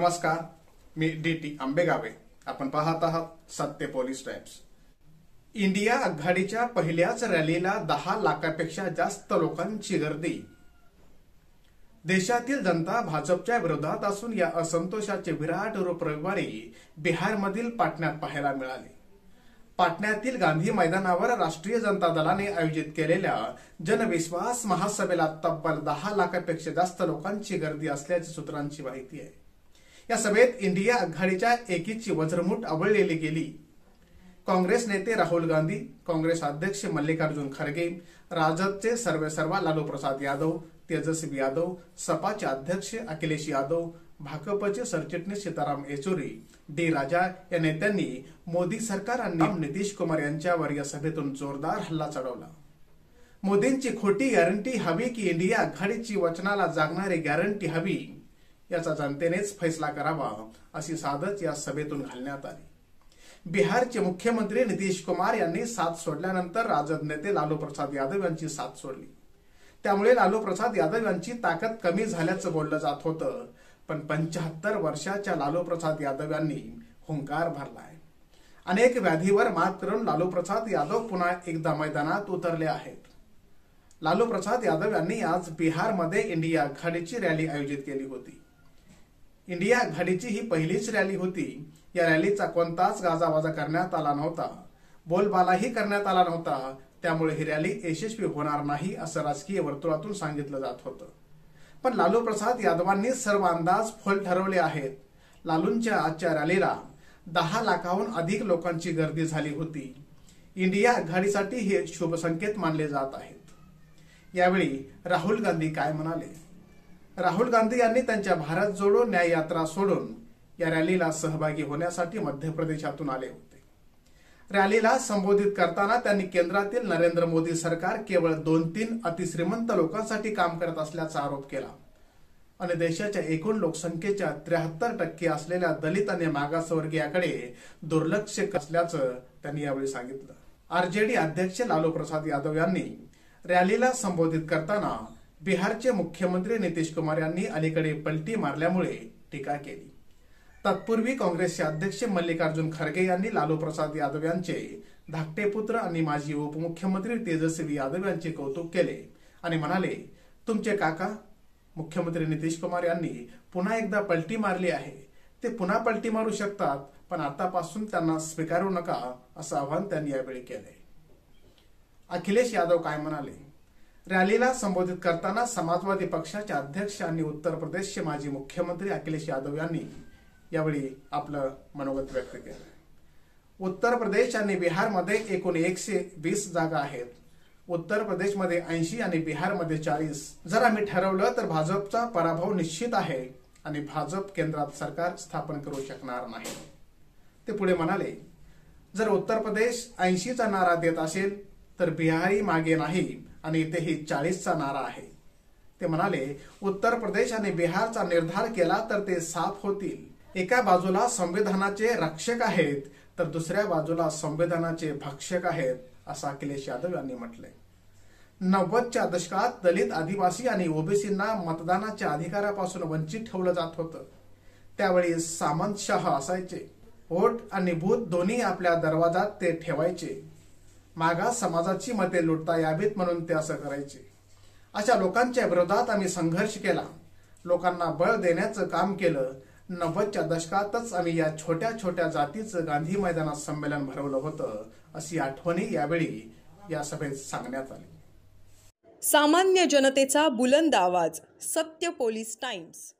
नमस्कार, मी डी.टी. आंबेगावे. आपण पाहत आहात सत्य पोलीस टाइम्स. इंडिया आघाडीच्या पहिल्याच रॅलीला 10 लाखापेक्षा जास्त लोकांची गर्दी. देशातील जनता भाजपच्या विरोधात असून या असंतोषाचे विराट रूप रविवारी बिहारमधील पाटण्यात पाहायला मिळाले. पाटण्यातील गांधी मैदानावर राष्ट्रीय जनता दलाने आयोजित केलेल्या जनविश्वास महासभेला तब्बल 10 लाखापेक्षा जास्त लोकांची गर्दी असल्याची सूत्रांची माहिती आहे. या सभेत इंडिया आघाडीच्या एकीची वज्रमूठ आवळलेली गेली. काँग्रेस नेते राहुल गांधी, काँग्रेस अध्यक्ष मल्लिकार्जुन खरगे, राजदचे सर्वेसर्वा लालू प्रसाद यादव, तेजस्वी यादव, सपाचे अध्यक्ष अखिलेश यादव, भाकपचे सरचिटणीस सीताराम येचुरी, डी राजा या नेत्यांनी मोदी सरकार आणि नितीश कुमार यांच्यावर या सभेतून जोरदार हल्ला चढवला. मोदींची खोटी गॅरंटी हवी की इंडिया आघाडीची वचनाला जागणारी गॅरंटी हवी याचा जनतेनेच फैसला करावा अशी साधच या सभेतून घालण्यात आली. बिहारचे मुख्यमंत्री नितीश कुमार यांनी साथ सोडल्यानंतर राजद नेते लालू प्रसाद यादव यांची साथ सोडली. त्यामुळे लालू प्रसाद यादव यांची ताकद कमी झाल्याचं बोललं जात होतं. पण 75 वर्षाच्या लालू प्रसाद यादव यांनी हुंकार भरलाय. अनेक व्याधीवर मात करून लालू प्रसाद यादव पुन्हा एकदा मैदानात उतरले आहेत. लालू प्रसाद यादव यांनी आज बिहारमध्ये इंडिया आघाडीची रॅली आयोजित केली होती. इंडिया आघाडीची ही पहिलीच रॅली होती. या रॅलीचा कोणताच गाजावाजा करण्यात आला नव्हता, बोलबालाही करण्यात आला नव्हता. त्यामुळे ही रॅली यशस्वी होणार नाही असं राजकीय वर्तुळातून सांगितलं जात होतं. पण लालू प्रसाद यादवांनी सर्व अंदाज फोल ठरवले आहेत. लालूंच्या आजच्या रॅलीला 10 लाखाहून अधिक लोकांची गर्दी झाली होती. इंडिया आघाडीसाठी हे शुभ संकेत मानले जात आहेत. यावेळी राहुल गांधी काय म्हणाले? राहुल गांधी यांनी त्यांच्या भारत जोडो न्याय यात्रा सोडून या रॅलीला सहभागी होण्यासाठी मध्य प्रदेशातून आले होते. रॅलीला संबोधित करताना त्यांनी केंद्रातील नरेंद्र मोदी सरकार केवळ 2-3 अतिश्रीमंत लोकांसाठी काम करत असल्याचा आरोप केला आणि देशाच्या एकूण लोकसंख्येच्या 73% असलेल्या दलित आणि मागासवर्गीयाकडे दुर्लक्ष असल्याचं त्यांनी यावेळी सांगितलं. आरजेडी अध्यक्ष लालू प्रसाद यादव यांनी रॅलीला संबोधित करताना बिहारचे मुख्यमंत्री नितीश कुमार यांनी अलीकडे पलटी मारल्यामुळे टीका केली. तत्पूर्वी काँग्रेसचे अध्यक्ष मल्लिकार्जुन खरगे यांनी लालू प्रसाद यादव यांचे धाकटे पुत्र आणि माजी उपमुख्यमंत्री तेजस्वी यादव यांचे कौतुक केले आणि म्हणाले, तुमचे काका मुख्यमंत्री नितीश कुमार यांनी पुन्हा एकदा पलटी मारली आहे. ते पुन्हा पलटी मारू शकतात, पण आतापासून त्यांना स्वीकारू नका असं आवाहन त्यांनी यावेळी केले. अखिलेश यादव काय म्हणाले? रॅलीला संबोधित करताना समाजवादी पक्षाचे अध्यक्ष आणि उत्तर प्रदेशचे माजी मुख्यमंत्री अखिलेश यादव यांनी यावेळी आपलं मनोगत व्यक्त केलं. उत्तर प्रदेश आणि बिहारमध्ये एकूण 120 जागा आहेत. उत्तर प्रदेशमध्ये 80 आणि बिहारमध्ये 40. जर आम्ही ठरवलं तर भाजपचा पराभव निश्चित आहे आणि भाजप केंद्रात सरकार स्थापन करू शकणार नाही. ते पुढे म्हणाले, जर उत्तर प्रदेश 80चा नारा देत असेल तर बिहारी मागे नाही आणि इथेही 40चा नारा आहे. ते म्हणाले, उत्तर प्रदेश आणि बिहारचा निर्धार केला तर ते साफ होतील. एका बाजूला संविधानाचे रक्षक आहेत तर दुसऱ्या बाजूला संविधानाचे भक्षक आहेत असं अखिलेश यादव यांनी म्हटलंय. 90च्या दशकात दलित, आदिवासी आणि ओबीसींना मतदानाच्या अधिकारापासून वंचित ठेवलं जात होतं. त्यावेळी सामंतशाह असायचे. वोट आणि बूथ दोन्ही आपल्या दरवाजात ते ठेवायचे. मागास समाजाची मते लुटता यावीत म्हणून ते असं करायचे. अशा लोकांच्या विरोधात आम्ही संघर्ष केला, लोकांना बळ देण्याचं काम केलं. 90च्या दशकातच आम्ही या छोट्या छोट्या जातीचं गांधी मैदानात संमेलन भरवलं होतं अशी आठवणी यावेळी या सभेत सांगण्यात आली. सामान्य जनतेचा बुलंद आवाज, सत्य पोलीस टाइम्स.